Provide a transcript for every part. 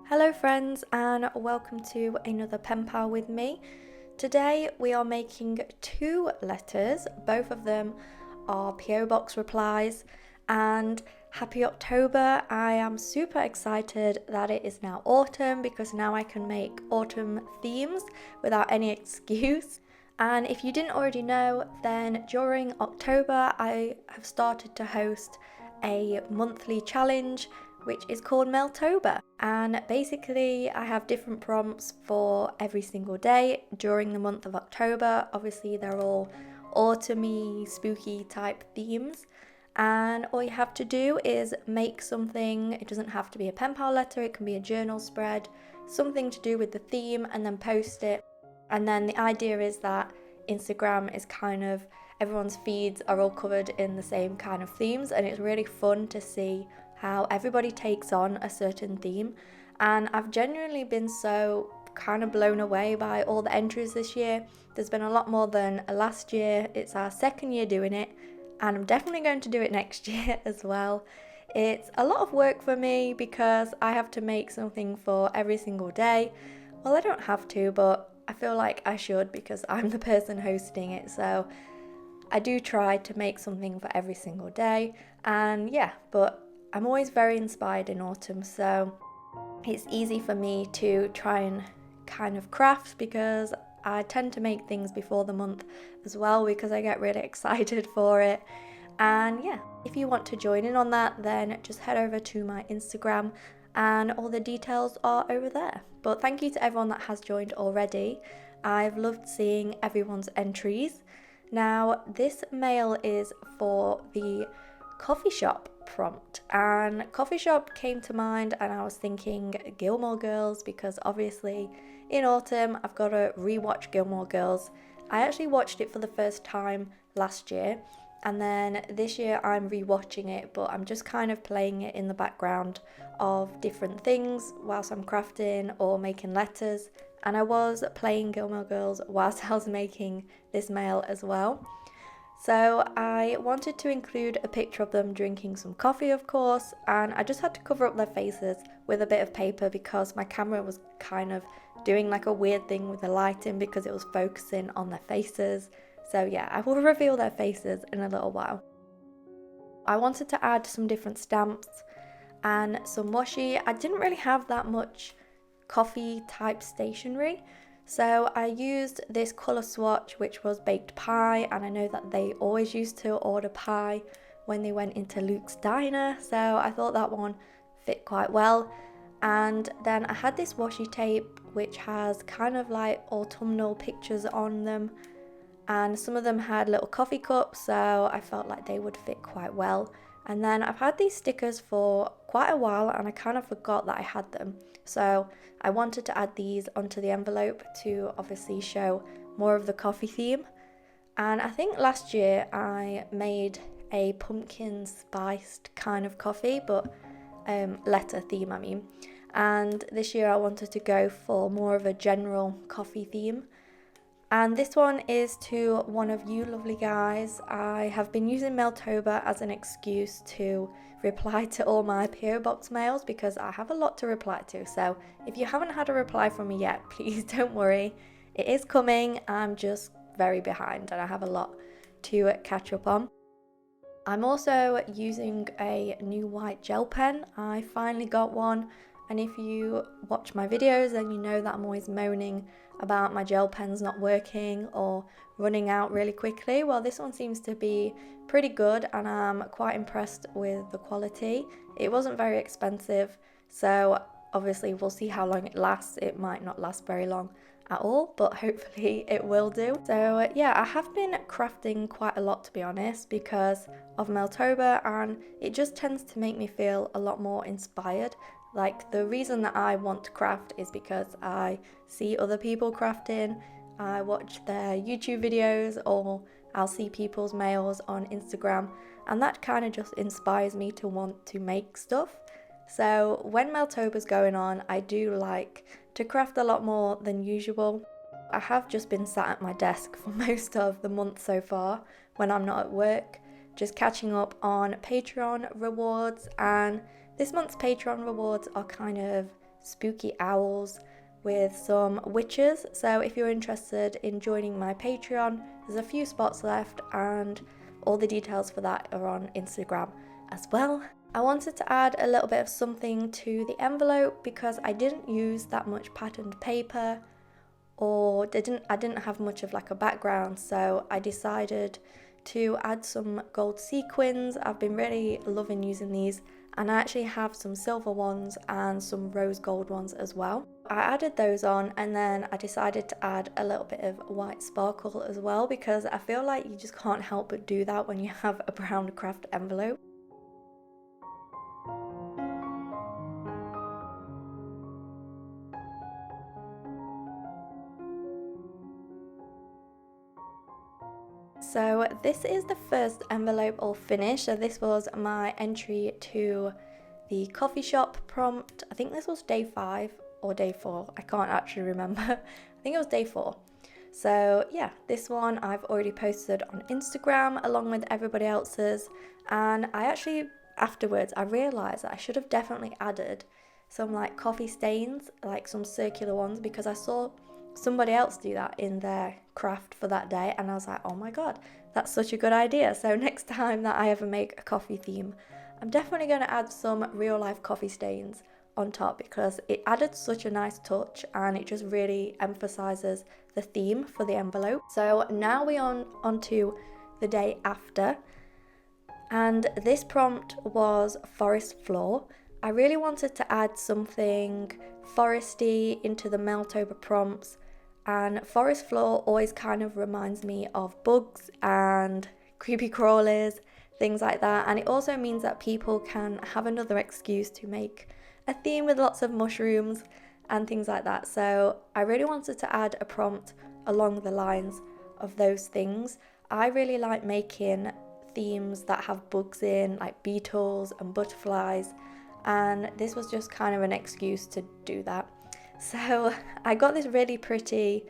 Hello friends and welcome to another Penpal with me. Today we are making two letters, both of them are PO Box replies, and happy October. I am super excited that it is now autumn because now I can make autumn themes without any excuse. And if you didn't already know, then during October I have started to host a monthly challenge which is called MTOBA. And basically I have different prompts for every single day during the month of October. Obviously they're all autumny, spooky type themes. And all you have to do is make something. It doesn't have to be a pen pal letter, it can be a journal spread, something to do with the theme, and then post it. And then the idea is that Instagram is kind of, everyone's feeds are all covered in the same kind of themes, and it's really fun to see how everybody takes on a certain theme. And I've genuinely been so kind of blown away by all the entries this year. There's been a lot more than last year. It's our second year doing it, and I'm definitely going to do it next year as well. It's a lot of work for me because I have to make something for every single day. Well, I don't have to, but I feel like I should because I'm the person hosting it. So I do try to make something for every single day. And yeah, but I'm always very inspired in autumn, so it's easy for me to try and kind of craft because I tend to make things before the month as well because I get really excited for it. And yeah, if you want to join in on that, then just head over to my Instagram and all the details are over there. But thank you to everyone that has joined already. I've loved seeing everyone's entries. Now, this mail is for the coffee shop prompt, and coffee shop came to mind, and I was thinking Gilmore Girls because obviously in autumn I've got to rewatch Gilmore Girls. I actually watched it for the first time last year, and then this year I'm rewatching it, but I'm just kind of playing it in the background of different things whilst I'm crafting or making letters. And I was playing Gilmore Girls whilst I was making this mail as well. So I wanted to include a picture of them drinking some coffee, of course, and I just had to cover up their faces with a bit of paper because my camera was kind of doing like a weird thing with the lighting because it was focusing on their faces. So yeah, I will reveal their faces in a little while. I wanted to add some different stamps and some washi. I didn't really have that much coffee type stationery, so I used this colour swatch which was baked pie, and I know that they always used to order pie when they went into Luke's diner, so I thought that one fit quite well. And then I had this washi tape which has kind of like autumnal pictures on them, and some of them had little coffee cups, so I felt like they would fit quite well. And then I've had these stickers for quite a while and I kind of forgot that I had them. So I wanted to add these onto the envelope to obviously show more of the coffee theme. And I think last year I made a pumpkin spiced kind of coffee, but letter theme I mean. And this year I wanted to go for more of a general coffee theme. And this one is to one of you lovely guys. I have been using MTOBA as an excuse to reply to all my PO Box mails because I have a lot to reply to. So if you haven't had a reply from me yet, please don't worry. It is coming. I'm just very behind and I have a lot to catch up on. I'm also using a new white gel pen. I finally got one. And if you watch my videos, then you know that I'm always moaning about my gel pens not working or running out really quickly. Well, this one seems to be pretty good and I'm quite impressed with the quality. It wasn't very expensive, so obviously we'll see how long it lasts. It might not last very long at all, but hopefully it will do. So yeah, I have been crafting quite a lot, to be honest, because of MTOBA, and it just tends to make me feel a lot more inspired. Like, the reason that I want to craft is because I see other people crafting, I watch their YouTube videos, or I'll see people's mails on Instagram, and that kind of just inspires me to want to make stuff. So when MTOBA's going on, I do like to craft a lot more than usual. I have just been sat at my desk for most of the month so far when I'm not at work, just catching up on Patreon rewards, and this month's Patreon rewards are kind of spooky owls with some witches. So if you're interested in joining my Patreon, there's a few spots left and all the details for that are on Instagram as well. I wanted to add a little bit of something to the envelope because I didn't use that much patterned paper, or I didn't have much of like a background, so I decided to add some gold sequins. I've been really loving using these, and I actually have some silver ones and some rose gold ones as well. I added those on, and then I decided to add a little bit of white sparkle as well, because I feel like you just can't help but do that when you have a brown craft envelope. So this is the first envelope all finished. So this was my entry to the coffee shop prompt. I think this was day 5 or day 4. I can't actually remember. I think it was day 4. So yeah, this one I've already posted on Instagram along with everybody else's. And I actually, afterwards, I realised that I should have definitely added some like coffee stains, like some circular ones, because I saw somebody else do that in their craft for that day, and I was like, oh my god, that's such a good idea. So next time that I ever make a coffee theme, I'm definitely going to add some real life coffee stains on top, because it added such a nice touch and it just really emphasizes the theme for the envelope. So now we're on to the day after, and this prompt was forest floor. I really wanted to add something foresty into the MTOBA prompts, and forest floor always kind of reminds me of bugs and creepy crawlers, things like that. And it also means that people can have another excuse to make a theme with lots of mushrooms and things like that. So I really wanted to add a prompt along the lines of those things. I really like making themes that have bugs in, like beetles and butterflies, and this was just kind of an excuse to do that. So I got this really pretty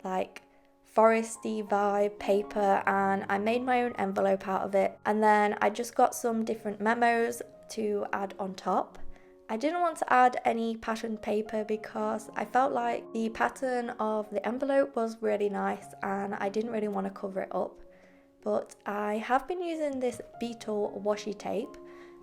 like foresty vibe paper, and I made my own envelope out of it, and then I just got some different memos to add on top. I didn't want to add any patterned paper because I felt like the pattern of the envelope was really nice and I didn't really want to cover it up. But I have been using this beetle washi tape,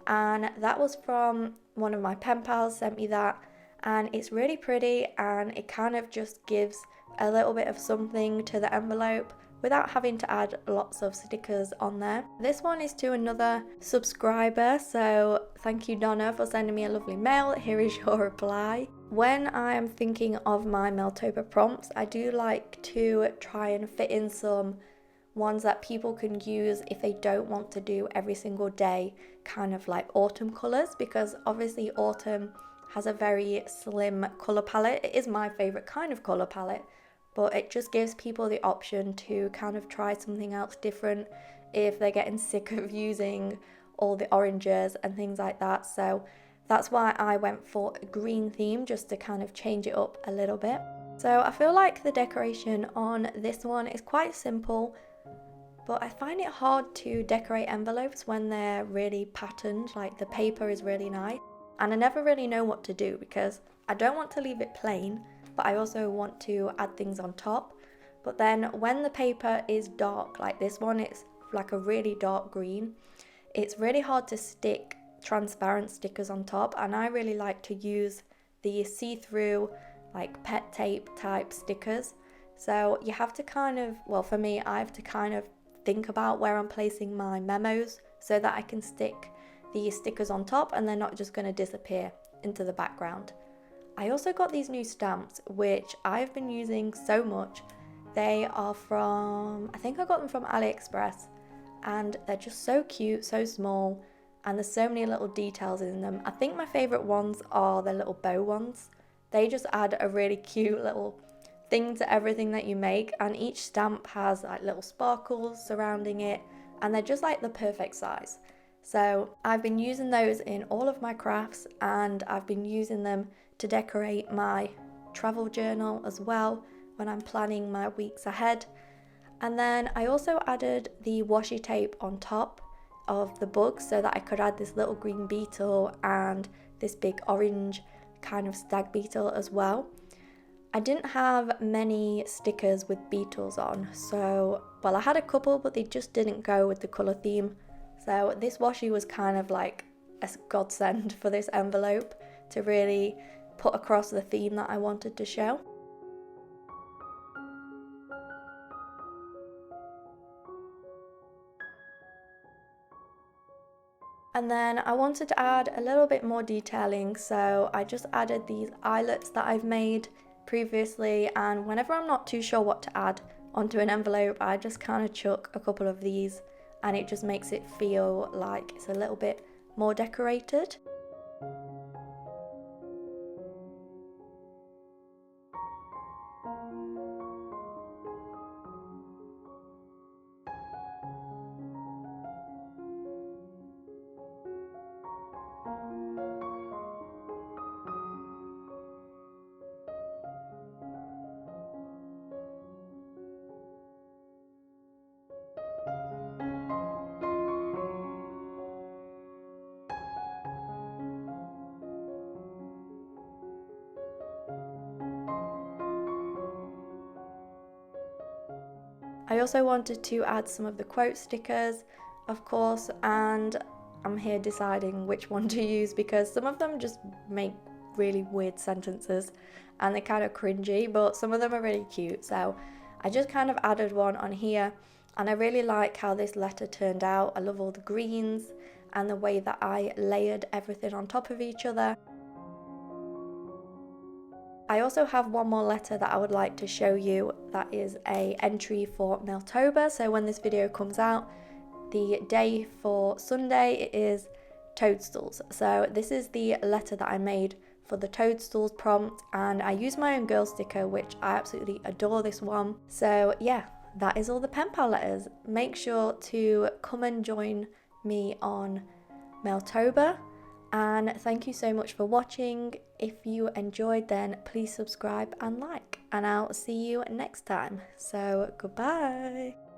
and that was from one of my pen pals, sent me that, and it's really pretty and it kind of just gives a little bit of something to the envelope without having to add lots of stickers on there. This one is to another subscriber, so thank you Donna for sending me a lovely mail. Here is your reply. When I am thinking of my MTOBA prompts, I do like to try and fit in some ones that people can use if they don't want to do every single day, kind of like autumn colours, because obviously autumn has a very slim colour palette. It is my favourite kind of colour palette, but it just gives people the option to kind of try something else different if they're getting sick of using all the oranges and things like that. So that's why I went for a green theme, just to kind of change it up a little bit. So I feel like the decoration on this one is quite simple, but I find it hard to decorate envelopes when they're really patterned, like the paper is really nice. And I never really know what to do because I don't want to leave it plain, but I also want to add things on top. But then when the paper is dark, like this one, it's like a really dark green, it's really hard to stick transparent stickers on top, and I really like to use the see-through like pet tape type stickers. So you have to kind of, well for me, I have to kind of think about where I'm placing my memos so that I can stick the stickers on top and they're not just going to disappear into the background. I also got these new stamps which I've been using so much. They are from, I think I got them from AliExpress, and they're just so cute, so small, and there's so many little details in them. I think my favourite ones are the little bow ones. They just add a really cute little thing to everything that you make, and each stamp has like little sparkles surrounding it, and they're just like the perfect size. So I've been using those in all of my crafts, and I've been using them to decorate my travel journal as well when I'm planning my weeks ahead. And then I also added the washi tape on top of the bugs so that I could add this little green beetle and this big orange kind of stag beetle as well. I didn't have many stickers with beetles on, so, well, I had a couple, but they just didn't go with the colour theme. So this washi was kind of like a godsend for this envelope to really put across the theme that I wanted to show. And then I wanted to add a little bit more detailing, so I just added these eyelets that I've made previously, and whenever I'm not too sure what to add onto an envelope, I just kind of chuck a couple of these, and it just makes it feel like it's a little bit more decorated. I also wanted to add some of the quote stickers, of course, and I'm here deciding which one to use because some of them just make really weird sentences and they're kind of cringy, but some of them are really cute. So I just kind of added one on here, and I really like how this letter turned out. I love all the greens and the way that I layered everything on top of each other. I also have one more letter that I would like to show you that is an entry for MTOBA. So when this video comes out, the day for Sunday, it is toadstools. So this is the letter that I made for the toadstools prompt, and I use my own girl sticker, which I absolutely adore this one. So yeah, that is all the pen pal letters. Make sure to come and join me on MTOBA. And thank you so much for watching. If you enjoyed, then please subscribe and like, and I'll see you next time. So goodbye.